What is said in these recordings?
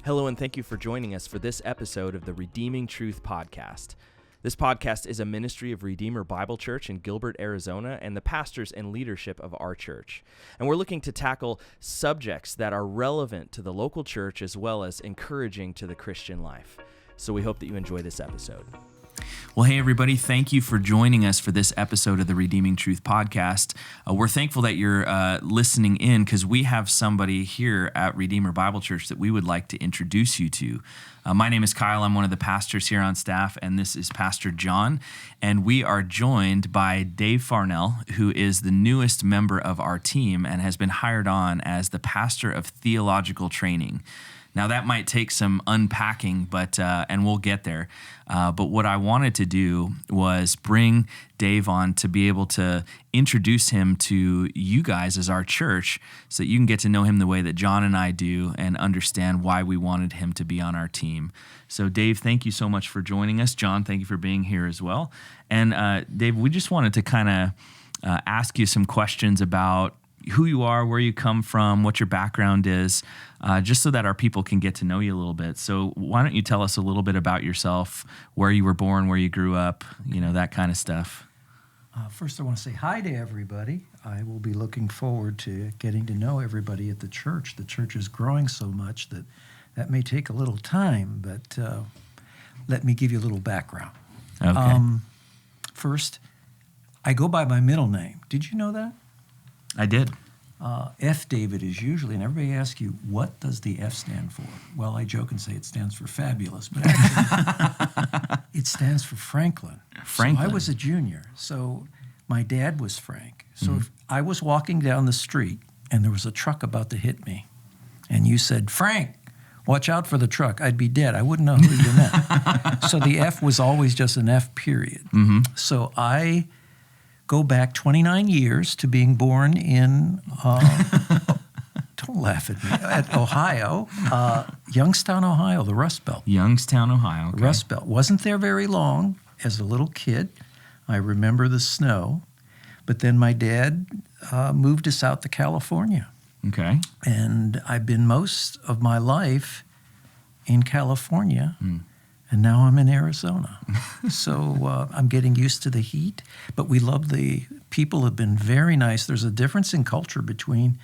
Hello, and thank you for joining us for this episode of the Redeeming Truth Podcast. This podcast is a ministry of Redeemer Bible Church in Gilbert, Arizona, and the pastors and leadership of our church. And we're looking to tackle subjects that are relevant to the local church as well as encouraging to the Christian life. So we hope that you enjoy this episode. Well, hey, everybody. Thank you for joining us for this episode of the Redeeming Truth Podcast. We're thankful that you're listening in because we have somebody here at Redeemer Bible Church that we would like to introduce you to. My name is Kyle. I'm one of the pastors here on staff, and this is Pastor John. And we are joined by Dave Farnell, who is the newest member of our team and has been hired on as the pastor of theological training. Now, that might take some unpacking, but and we'll get there. But what I wanted to do was bring Dave on to be able to introduce him to you guys as our church so that you can get to know him the way that John and I do and understand why we wanted him to be on our team. So, Dave, thank you so much for joining us. John, thank you for being here as well. And, Dave, we just wanted to kind of ask you some questions about who you are, where you come from, what your background is, just so that our people can get to know you a little bit. So why don't you tell us a little bit about yourself, where you were born, where you grew up, that kind of stuff. First, I want to say hi to everybody. I will be looking forward to getting to know everybody at the church. The church is growing so much that may take a little time, but let me give you a little background. Okay. First, I go by my middle name. Did you know that? I did. F. David is usually, and everybody asks you, what does the F stand for? Well, I joke and say it stands for fabulous, but actually it stands for Franklin. Franklin. So I was a junior, so my dad was Frank. So if I was walking down the street and there was a truck about to hit me, and you said, Frank, watch out for the truck, I'd be dead. I wouldn't know who you meant. So the F was always just an F period. Mm-hmm. So I go back 29 years to being born in, don't laugh at me, at Ohio, Youngstown, Ohio, the Rust Belt. Youngstown, Ohio. Okay. Rust Belt. Wasn't there very long as a little kid. I remember the snow. But then my dad moved us out to California. Okay. And I've been most of my life in California. And now I'm in Arizona. So I'm getting used to the heat, but we love the people have been very nice. There's a difference in culture between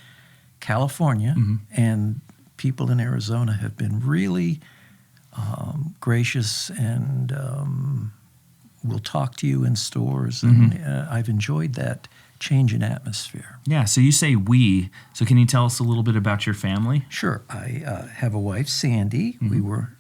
California and people in Arizona have been really gracious and will talk to you in stores. And I've enjoyed that change in atmosphere. Yeah, so you say we. So can you tell us a little bit about your family? Sure. I have a wife, Sandy. We were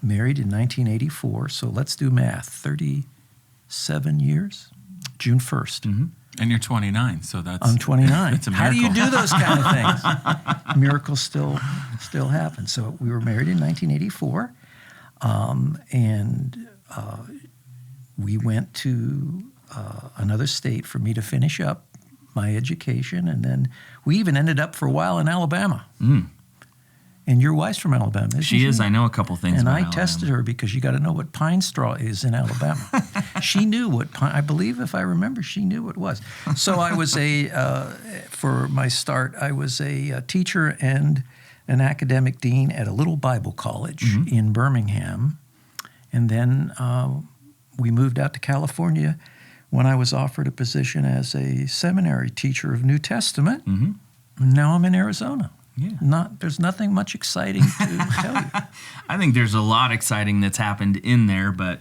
married in 1984, so let's do math. 37 years, June 1st. And you're 29, so that's... I'm 29. That's a miracle. How do you do those kind of things? Miracles still happen. So we were married in 1984, and we went to another state for me to finish up my education, and then we even ended up for a while in Alabama. And your wife's from Alabama, isn't she? She is. I know a couple things and about I Alabama. tested her because you got to know what pine straw is in Alabama. She knew what I believe, if I remember, she knew what it was. So I was for my start, I was a teacher and an academic dean at a little Bible college in Birmingham. And then we moved out to California when I was offered a position as a seminary teacher of New Testament. Now I'm in Arizona. Yeah. There's nothing much exciting to tell you. I think there's a lot exciting that's happened in there, but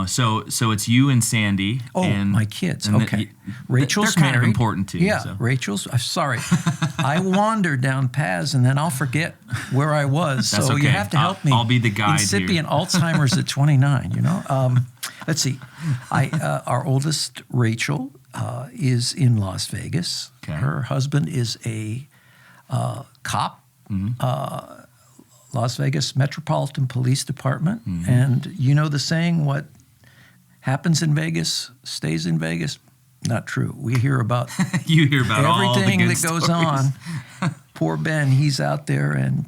so it's you and Sandy. Oh, and my kids. And Okay. Rachel's they're kind married. of important too. Yeah, so. Rachel's. Sorry, I wandered down paths and then I'll forget where I was. That's so okay. you have to help me. I'll be the guide Incipient here. Alzheimer's at 29. Let's see. Our oldest, Rachel, is in Las Vegas. Okay. Her husband is a cop. Las Vegas Metropolitan Police Department. And you know the saying, what happens in Vegas stays in Vegas? Not true. We hear about You hear about everything all the good that goes stories. on. Poor Ben, he's out there and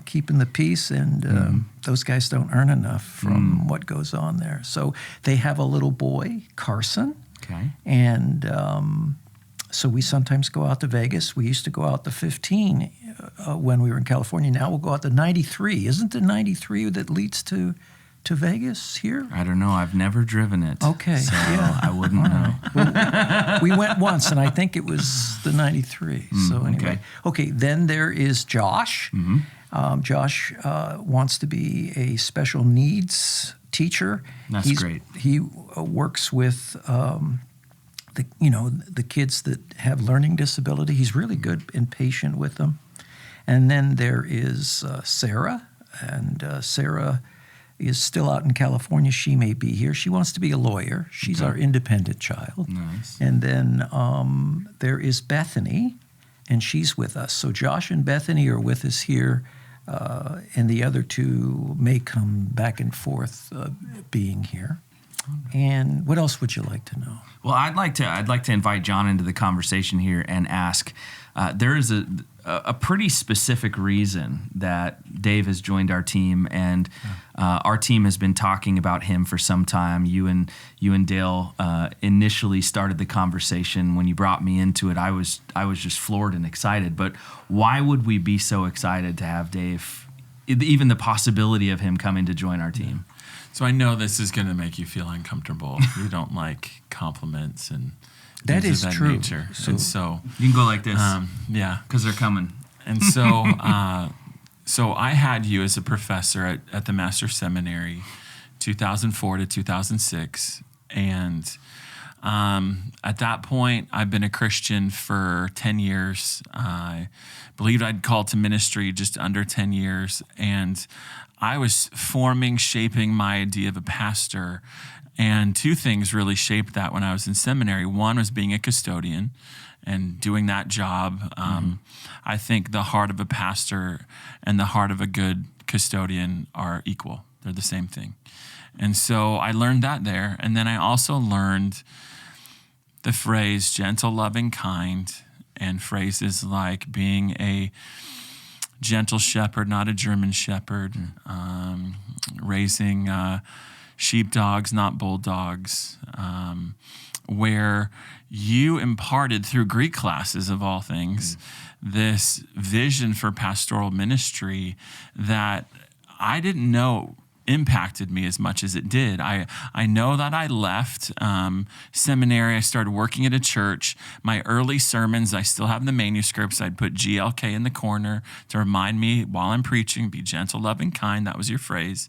keeping the peace, and those guys don't earn enough from what goes on there. So they have a little boy, Carson, Okay. and so we sometimes go out to Vegas. We used to go out the 15 when we were in California. Now we'll go out to 93. Isn't the 93 that leads to Vegas here? I don't know. I've never driven it. Okay, so yeah. I wouldn't know. Well, we went once, and I think it was the 93. So anyway. Okay, then there is Josh. Josh wants to be a special needs teacher. That's great. He works with the kids that have learning disability. He's really good and patient with them. And then there is Sarah, and Sarah is still out in California. She may be here. She wants to be a lawyer. She's our independent child. Nice. And then there is Bethany, and she's with us. So Josh and Bethany are with us here, and the other two may come back and forth being here. And what else would you like to know? Well, I'd like to invite John into the conversation here and ask. There is a pretty specific reason that Dave has joined our team, and our team has been talking about him for some time. You and Dale initially started the conversation when you brought me into it. I was just floored and excited. But why would we be so excited to have Dave? Even the possibility of him coming to join our team. So I know this is going to make you feel uncomfortable. You don't like compliments and that things is of that true. nature. And so you can go like this. Yeah, because they're coming. And so, so I had you as a professor at the Master's Seminary, 2004 to 2006, and at that point, I've been a Christian for 10 years. I believed I'd called to ministry just under 10 years, and I was shaping my idea of a pastor, and two things really shaped that when I was in seminary. One was being a custodian and doing that job. I think the heart of a pastor and the heart of a good custodian are equal. They're the same thing. And so I learned that there. And then I also learned the phrase gentle, loving, kind, and phrases like being a gentle shepherd, not a German shepherd, raising sheepdogs, not bulldogs, where you imparted through Greek classes of all things this vision for pastoral ministry that I didn't know impacted me as much as it did. I know that I left seminary. I started working at a church. My early sermons, I still have the manuscripts. I'd put GLK in the corner to remind me while I'm preaching, be gentle, loving, kind. That was your phrase.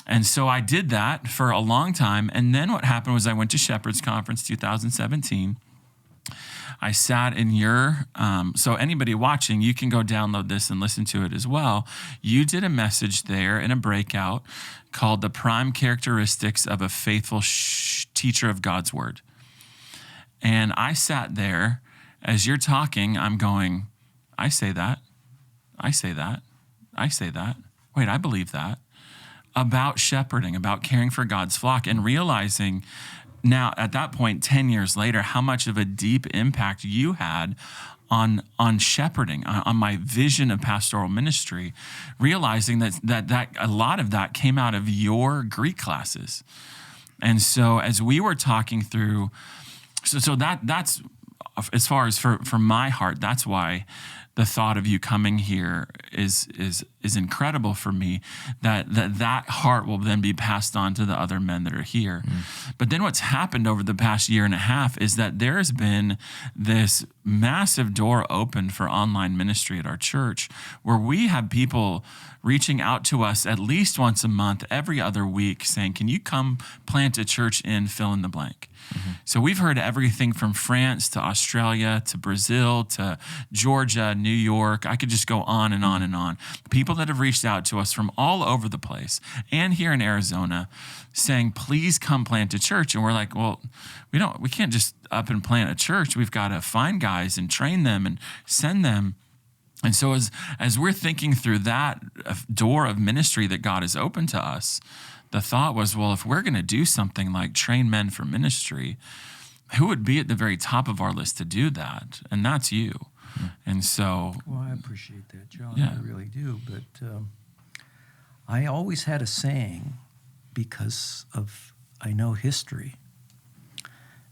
And so I did that for a long time. And then what happened was I went to Shepherd's Conference 2017. I sat in your, so anybody watching, you can go download this and listen to it as well. You did a message there in a breakout called The Prime Characteristics of a Faithful Teacher of God's Word. And I sat there, as you're talking, I'm going, I say that, I say that, I say that. Wait, I believe that. About shepherding, about caring for God's flock, and realizing now, at that point, 10 years later, how much of a deep impact you had on shepherding, on my vision of pastoral ministry, realizing that a lot of that came out of your Greek classes. And so as we were talking through, so that's, as far as for my heart, that's why the thought of you coming here is incredible for me, that heart will then be passed on to the other men that are here. But then what's happened over the past year and a half is that there has been this massive door open for online ministry at our church, where we have people reaching out to us at least once a month, every other week, saying, can you come plant a church in fill in the blank? So we've heard everything from France to Australia to Brazil to Georgia, New York. I could just go on and on and on. People that have reached out to us from all over the place and here in Arizona saying, please come plant a church. And we're like, well, we can't just up and plant a church. We've got to find guys and train them and send them. And so as we're thinking through that door of ministry that God has opened to us, the thought was, well, if we're going to do something like train men for ministry, who would be at the very top of our list to do that? And that's you. And so... Well, I appreciate that, John. Yeah. I really do. But I always had a saying, because I know history.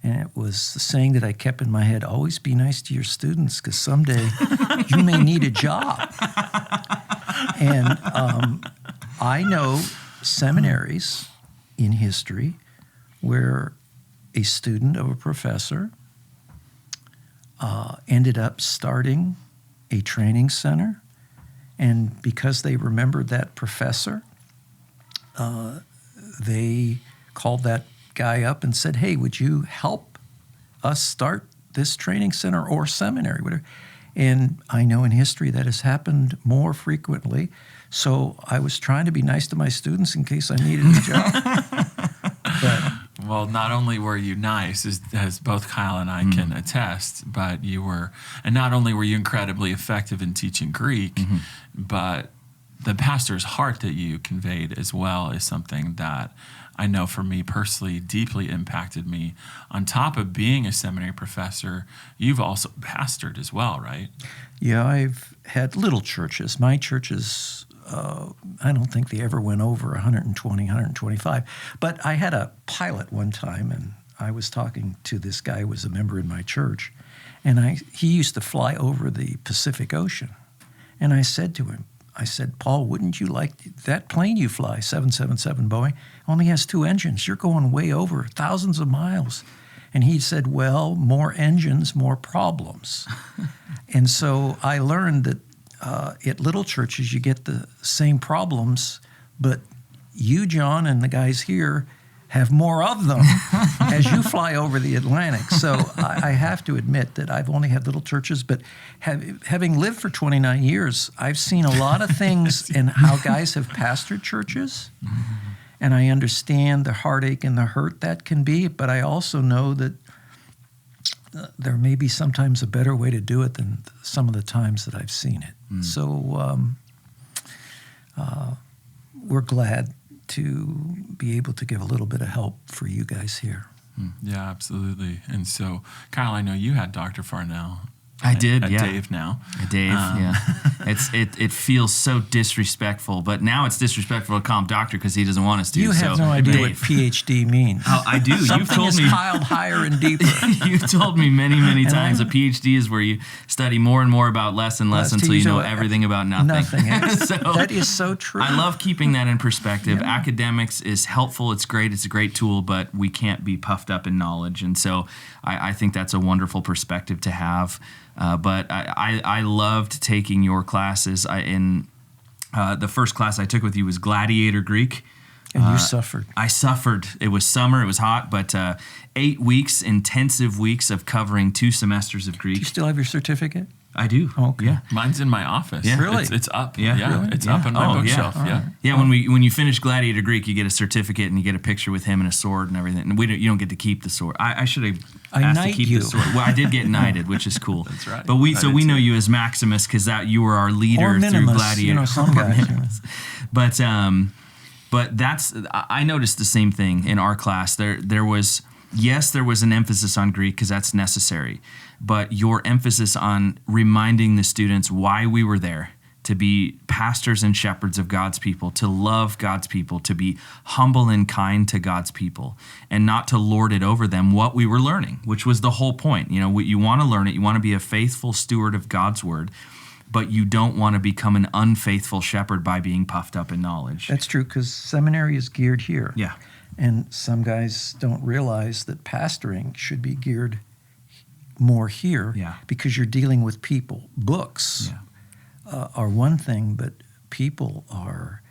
And it was the saying that I kept in my head, always be nice to your students because someday you may need a job. And I know seminaries in history where a student of a professor ended up starting a training center. And because they remembered that professor, they called that guy up and said, hey, would you help us start this training center or seminary, whatever. And I know in history that has happened more frequently. So I was trying to be nice to my students in case I needed a job. Well, not only were you nice, as both Kyle and I can attest, but not only were you incredibly effective in teaching Greek, but the pastor's heart that you conveyed as well is something that I know for me personally deeply impacted me. On top of being a seminary professor, you've also pastored as well, right? Yeah, I've had little churches. My churches, I don't think they ever went over 120, 125. But I had a pilot one time, and I was talking to this guy who was a member in my church, and he used to fly over the Pacific Ocean. And I said to him, Paul, wouldn't you like that plane you fly, 777 Boeing, only has 2 engines. You're going way over thousands of miles. And he said, well, more engines, more problems. And so I learned that at little churches, you get the same problems, but you, John, and the guys here have more of them as you fly over the Atlantic. So I have to admit that I've only had little churches, but having lived for 29 years, I've seen a lot of things in how guys have pastored churches, and I understand the heartache and the hurt that can be, but I also know that there may be sometimes a better way to do it than some of the times that I've seen it. So we're glad to be able to give a little bit of help for you guys here. Yeah, absolutely. And so, Kyle, I know you had Dr. Farnell. I did, at yeah. Dave now. Dave, yeah. It feels so disrespectful, but now it's disrespectful to call him doctor because he doesn't want us to. You have no idea what PhD means. Oh, I do. You've told me piled higher and deeper. You've told me many times a PhD is where you study more and more about less and less until you know everything about nothing. So, that is so true. I love keeping that in perspective. Yeah. Academics is helpful. It's great. It's a great tool, but we can't be puffed up in knowledge. And so I think that's a wonderful perspective to have. But I loved taking your classes. The first class I took with you was Gladiator Greek. And you suffered. I suffered. It was summer. It was hot. But 8 weeks, intensive weeks of covering 2 semesters of Greek. Do you still have your certificate? I do. Okay. Yeah. Mine's in my office. Yeah. Really? It's up. Yeah. Really? It's up on my bookshelf. Yeah. Yeah. When you finish Gladiator Greek, you get a certificate and you get a picture with him and a sword and everything. And you don't get to keep the sword. I should have asked to keep the sword. Well, I did get knighted, which is cool. That's right. But we know you as Maximus because you were our leader through Gladiator. Some guys. But I noticed the same thing in our class. There was an emphasis on Greek because that's necessary, but your emphasis on reminding the students why we were there, to be pastors and shepherds of God's people, to love God's people, to be humble and kind to God's people, and not to lord it over them, what we were learning, which was the whole point. You know, you want to learn it, you want to be a faithful steward of God's word, but you don't want to become an unfaithful shepherd by being puffed up in knowledge. That's true, because seminary is geared here. Yeah. And some guys don't realize that pastoring should be geared more here because you're dealing with people. Books are one thing, but people are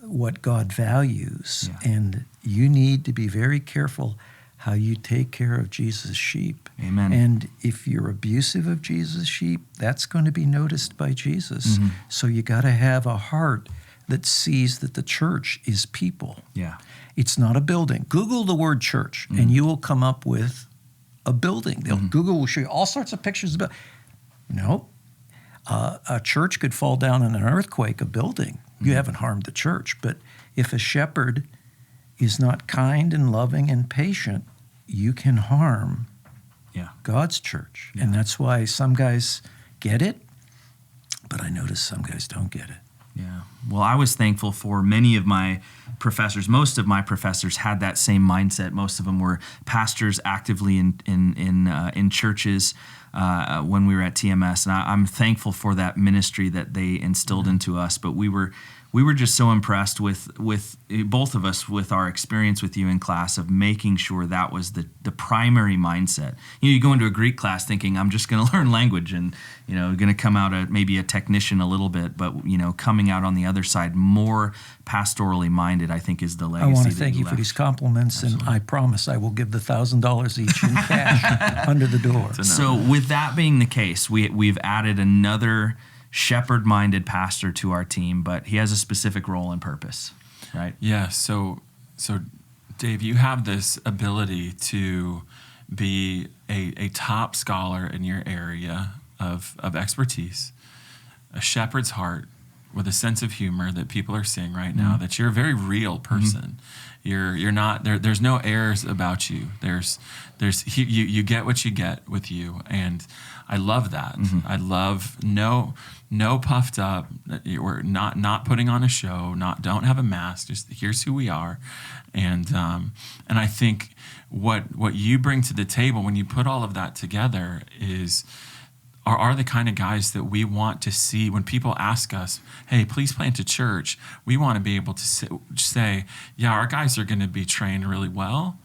what God values. Yeah. And you need to be very careful how you take care of Jesus' sheep. Amen. And if you're abusive of Jesus' sheep, that's going to be noticed by Jesus. Mm-hmm. So you got to have a heart that sees that the church is people. Yeah. It's not a building. Google the word church, and you will come up with a building. Google will show you all sorts of pictures about. No, a church could fall down in an earthquake. A building, you haven't harmed the church. But if a shepherd is not kind and loving and patient, you can harm God's church. Yeah. And that's why some guys get it, but I notice some guys don't get it. Yeah. Well, I was thankful for many of my professors. Most of my professors had that same mindset. Most of them were pastors actively in churches when we were at TMS, and I'm thankful for that ministry that they instilled into us. But we were just so impressed with both of us with our experience with you in class of making sure that was the primary mindset. You go into a Greek class thinking I'm just going to learn language and going to come out maybe a technician a little bit, but coming out on the other side more pastorally minded, I think is the legacy. I want to thank you for these compliments. Absolutely. And I promise I will give the $1,000 each in cash under the door. So with that being the case, we've added another shepherd-minded pastor to our team, but he has a specific role and purpose, right? Yeah. So Dave, you have this ability to be a top scholar in your area of expertise, a shepherd's heart with a sense of humor that people are seeing right now, that you're a very real person. You're not there. There's no airs about you. You get what you get with you, and I love that. I love no puffed up. We're not putting on a show. Don't have a mask. Just here's who we are, and I think what you bring to the table when you put all of that together are the kind of guys that we want to see when people ask us, hey, please plant a church. We want to be able to say, yeah, our guys are going to be trained really well,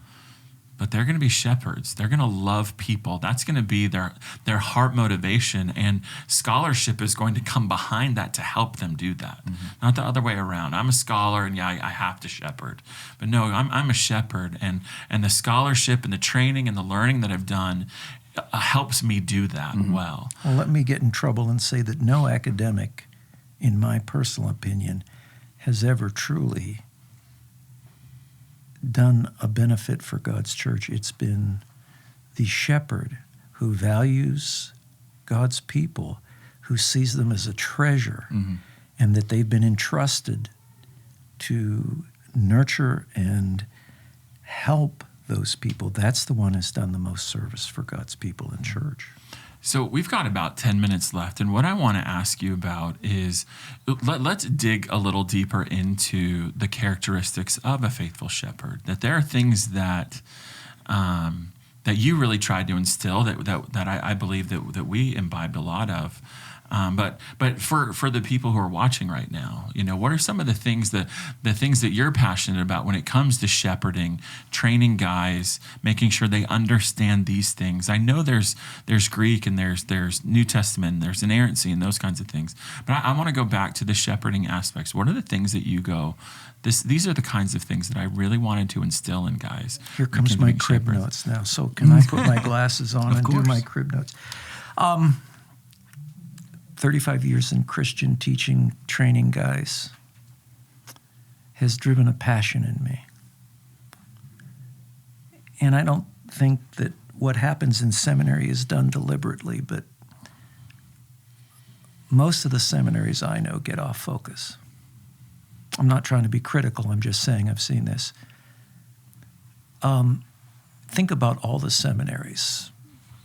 but they're going to be shepherds. They're going to love people. That's going to be their heart motivation, and scholarship is going to come behind that to help them do that. Not the other way around. I'm a scholar, and yeah, I have to shepherd. But no, I'm a shepherd, and the scholarship and the training and the learning that I've done helps me do that well. Well, let me get in trouble and say that no academic, in my personal opinion, has ever truly done a benefit for God's church. It's been the shepherd who values God's people, who sees them as a treasure, and that they've been entrusted to nurture and help those people. That's the one who's done the most service for God's people in church. So we've got about 10 minutes left, and what I want to ask you about is let's dig a little deeper into the characteristics of a faithful shepherd. That there are things that you really tried to instill that I believe that we imbibed a lot of. But for the people who are watching right now, what are some of the things that you're passionate about when it comes to shepherding, training guys, making sure they understand these things? I know there's Greek and there's New Testament, and there's inerrancy and those kinds of things. But I want to go back to the shepherding aspects. What are the things that you go, these are the kinds of things that I really wanted to instill in guys? Here comes my crib notes now. So can I put my glasses on and do my crib notes? 35 years in Christian teaching, training guys, has driven a passion in me. And I don't think that what happens in seminary is done deliberately, but most of the seminaries I know get off focus. I'm not trying to be critical, I'm just saying I've seen this. Think about all the seminaries.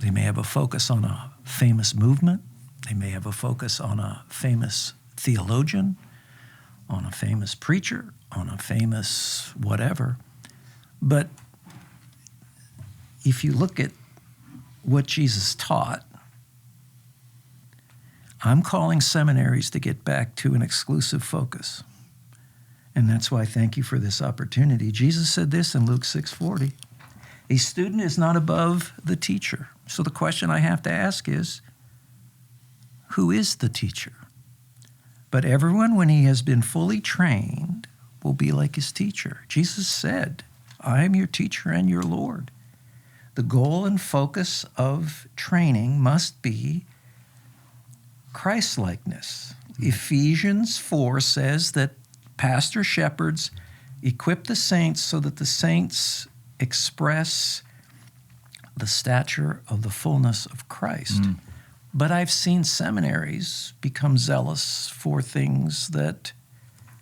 They may have a focus on a famous movement. They may have a focus on a famous theologian, on a famous preacher, on a famous whatever. But if you look at what Jesus taught, I'm calling seminaries to get back to an exclusive focus. And that's why I thank you for this opportunity. Jesus said this in Luke 6:40. A student is not above the teacher. So the question I have to ask is, who is the teacher? But everyone, when he has been fully trained, will be like his teacher. Jesus said, I am your teacher and your Lord. The goal and focus of training must be Christ-likeness. Ephesians 4 says that pastor shepherds equip the saints so that the saints express the stature of the fullness of Christ. But I've seen seminaries become zealous for things that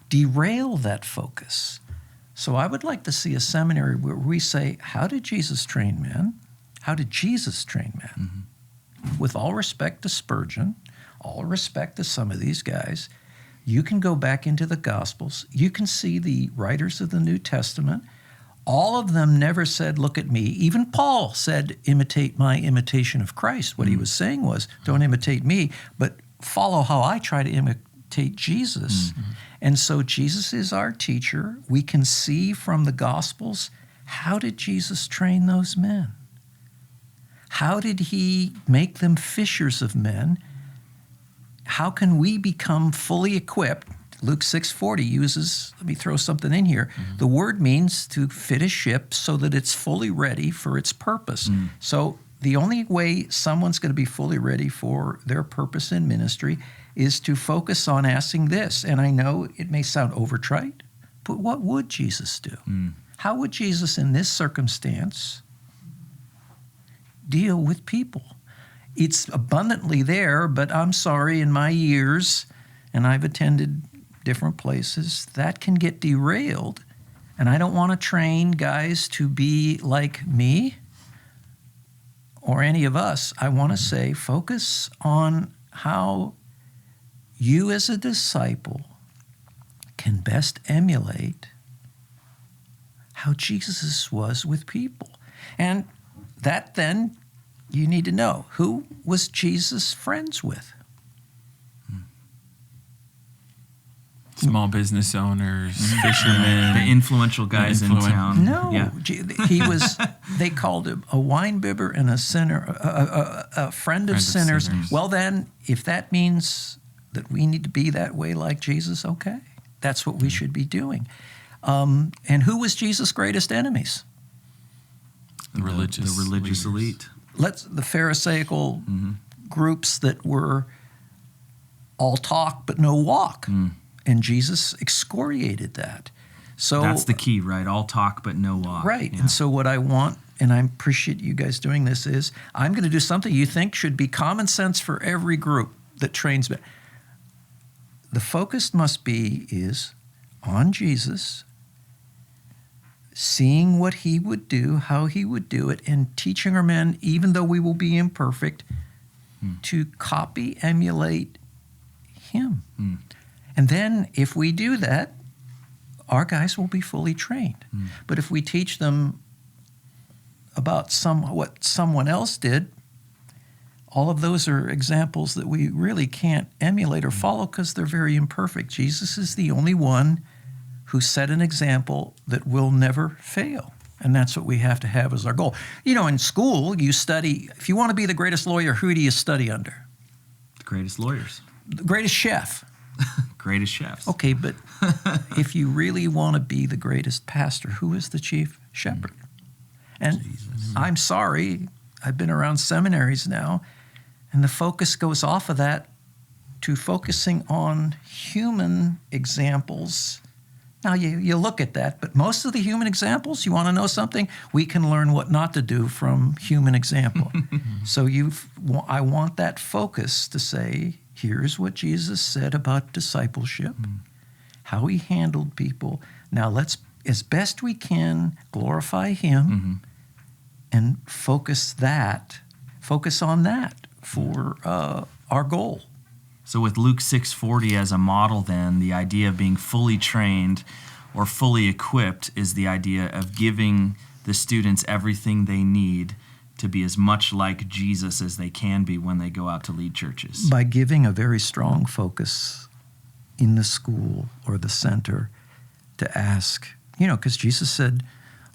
derail that focus. So I would like to see a seminary where we say, how did Jesus train men? How did Jesus train men? With all respect to Spurgeon, all respect to some of these guys, You can go back into the Gospels. You can see the writers of the New Testament. All of them never said, look at me. Even Paul said, imitate my imitation of Christ. What he was saying was, don't imitate me, but follow how I try to imitate Jesus. And so Jesus is our teacher. We can see from the Gospels, how did Jesus train those men? How did he make them fishers of men? How can we become fully equipped? Luke 6:40 uses, let me throw something in here. The word means to fit a ship so that it's fully ready for its purpose. So the only way someone's going to be fully ready for their purpose in ministry is to focus on asking this. And I know it may sound overtrite, but what would Jesus do? How would Jesus in this circumstance deal with people? It's abundantly there, but I'm sorry, in my years, and I've attended different places, that can get derailed. And I don't want to train guys to be like me or any of us. I want to say, focus on how you as a disciple can best emulate how Jesus was with people. And that then, you need to know, who was Jesus friends with? Small business owners, fishermen. The influential guys in town. No, Yeah. he was, they called him a winebibber and a sinner, a friend of sinners. Well then, if that means that we need to be that way like Jesus, okay. That's what we should be doing. And who was Jesus' greatest enemies? The religious elite. The Pharisaical groups that were all talk but no walk. And Jesus excoriated that. So That's the key, right? All talk but no walk. Right. Yeah. And so what I want, and I appreciate you guys doing this, is I'm going to do something you think should be common sense for every group that trains. The focus must be is on Jesus, seeing what he would do, how he would do it, and teaching our men, even though we will be imperfect, to copy, emulate him. And then if we do that, our guys will be fully trained. But if we teach them about what someone else did, all of those are examples that we really can't emulate or follow because they're very imperfect. Jesus is the only one who set an example that will never fail. And that's what we have to have as our goal. You know, in school, you study, if you want to be the greatest lawyer, who do you study under? The greatest lawyers. The greatest chef. Greatest chefs. Okay, but if you really want to be the greatest pastor, who is the chief shepherd? And I'm sorry, I've been around seminaries now, and the focus goes off of that to focusing on human examples. Now, you look at that, but most of the human examples, you want to know something? We can learn what not to do from human example. So I want that focus to say, here's what Jesus said about discipleship, how he handled people. Now let's, as best we can, glorify him and focus on that for our goal. So with Luke 6:40 as a model then, the idea of being fully trained or fully equipped is the idea of giving the students everything they need to be as much like Jesus as they can be when they go out to lead churches. By giving a very strong focus in the school or the center to ask, because Jesus said,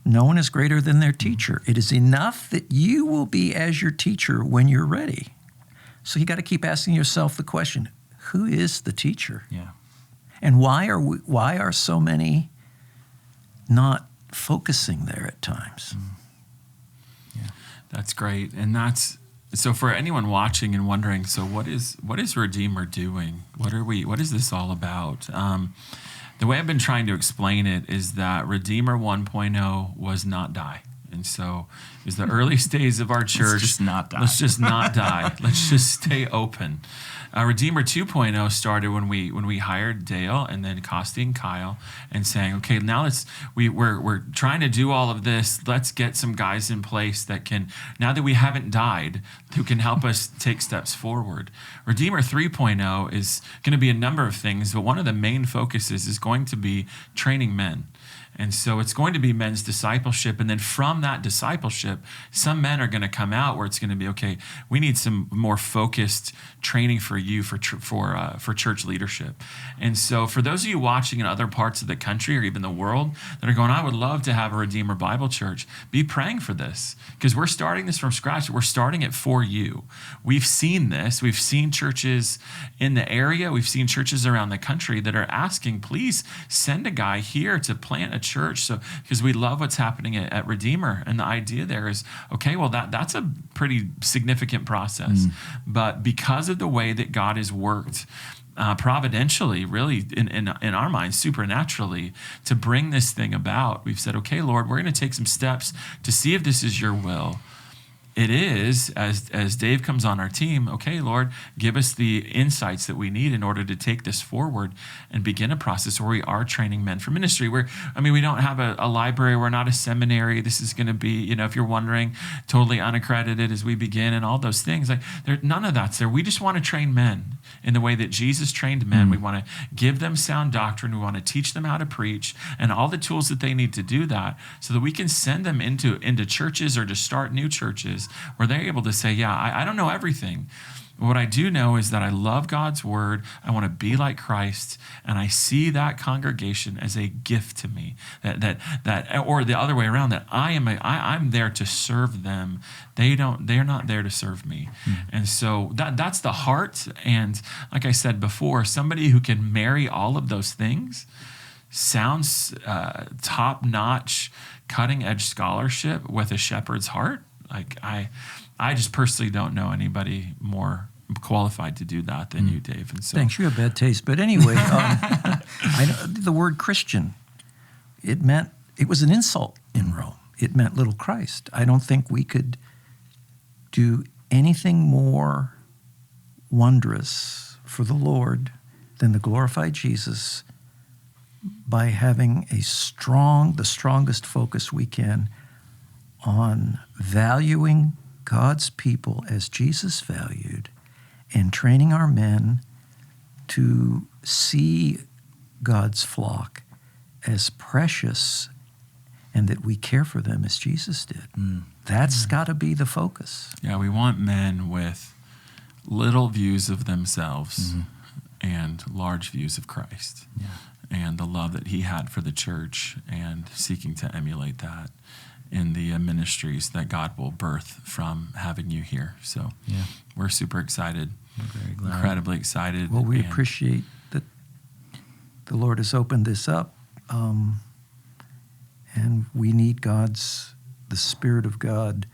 no one is greater than their teacher. It is enough that you will be as your teacher when you're ready. So you got to keep asking yourself the question, who is the teacher? Yeah. And why are so many not focusing there at times? That's great. And so for anyone watching and wondering, so what is Redeemer doing? What is this all about? The way I've been trying to explain it is that Redeemer 1.0 was not die. And so it was the earliest days of our church. Let's just not die. Let's just not die. Let's just stay open. Redeemer 2.0 started when we hired Dale and then Costi and Kyle, and saying, okay, now we're trying to do all of this. Let's get some guys in place that can, now that we haven't died, who can help us take steps forward. Redeemer 3.0 is going to be a number of things, but one of the main focuses is going to be training men. And so it's going to be men's discipleship. And then from that discipleship, some men are going to come out where it's going to be, okay, we need some more focused training for you for church leadership. And so for those of you watching in other parts of the country or even the world that are going, I would love to have a Redeemer Bible Church, be praying for this, because we're starting this from scratch. We're starting it for you. We've seen this. We've seen churches in the area. We've seen churches around the country that are asking, please send a guy here to plant a church, so because we love what's happening at Redeemer. And the idea there is, okay, well, that's a pretty significant process. But because of the way that God has worked providentially, really in our minds, supernaturally, to bring this thing about, we've said, okay, Lord, we're going to take some steps to see if this is your will. It is, as Dave comes on our team, okay, Lord, give us the insights that we need in order to take this forward and begin a process where we are training men for ministry. We don't have a library. We're not a seminary. This is going to be, if you're wondering, totally unaccredited as we begin and all those things. None of that's there. We just want to train men in the way that Jesus trained men. We want to give them sound doctrine. We want to teach them how to preach and all the tools that they need to do that, so that we can send them into churches or to start new churches where they're able to say, yeah, I don't know everything. What I do know is that I love God's word. I want to be like Christ, and I see that congregation as a gift to me. That or the other way around, that I'm there to serve them. They're not there to serve me. And so that's the heart. And like I said before, somebody who can marry all of those things sounds top-notch, cutting-edge scholarship with a shepherd's heart. I just personally don't know anybody more qualified to do that than you, Dave. And so, thanks. You have bad taste, but anyway, I know the word Christian. It was an insult in Rome. It meant little Christ. I don't think we could do anything more wondrous for the Lord than the glorified Jesus by having the strongest focus we can on valuing God's people as Jesus valued, and training our men to see God's flock as precious, and that we care for them as Jesus did. That's got to be the focus. Yeah, we want men with little views of themselves and large views of Christ, and the love that he had for the church, and seeking to emulate that in the ministries that God will birth from having you here. So we're super excited, very glad. Incredibly excited. Well, we appreciate that the Lord has opened this up, and we need the Spirit of God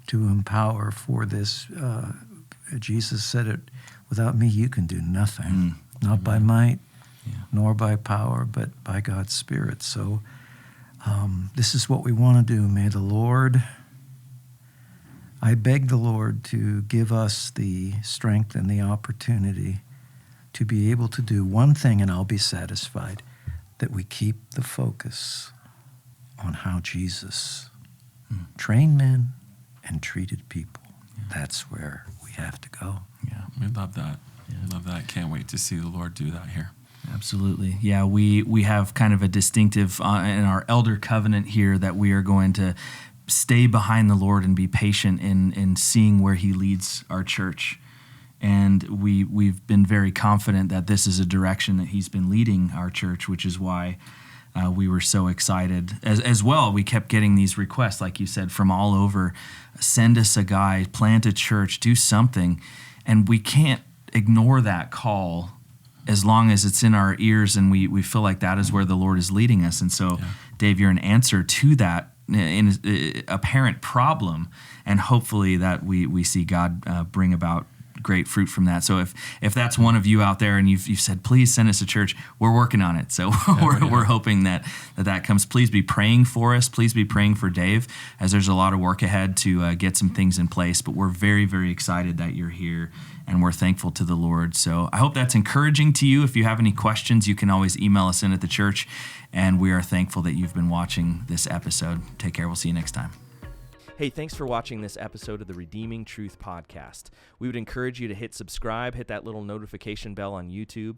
to empower for this. Jesus said it, without me you can do nothing, not by might, nor by power, but by God's Spirit. So this is what we want to do. May the Lord, I beg the Lord to give us the strength and the opportunity to be able to do one thing, and I'll be satisfied, that we keep the focus on how Jesus trained men and treated people. That's where we have to go. Yeah, we love that. Love that. Can't wait to see the Lord do that here. Absolutely. Yeah, we have kind of a distinctive in our elder covenant here that we are going to stay behind the Lord and be patient in seeing where he leads our church. And we've been very confident that this is a direction that he's been leading our church, which is why we were so excited. As well, we kept getting these requests, like you said, from all over. Send us a guy, plant a church, do something. And we can't ignore that call as long as it's in our ears and we feel like that is where the Lord is leading us. And so, Dave, you're an answer to that in apparent problem, and hopefully that we see God bring about great fruit from that. So if that's one of you out there and you've said, please send us a church, we're working on it. So we're hoping that comes. Please be praying for us. Please be praying for Dave, as there's a lot of work ahead to get some things in place. But we're very, very excited that you're here, and we're thankful to the Lord. So I hope that's encouraging to you. If you have any questions, you can always email us in at the church, and we are thankful that you've been watching this episode. Take care. We'll see you next time. Hey, thanks for watching this episode of the Redeeming Truth Podcast. We would encourage you to hit subscribe, hit that little notification bell on YouTube,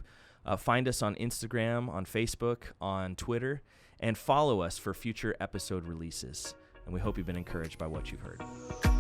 find us on Instagram, on Facebook, on Twitter, and follow us for future episode releases. And we hope you've been encouraged by what you've heard.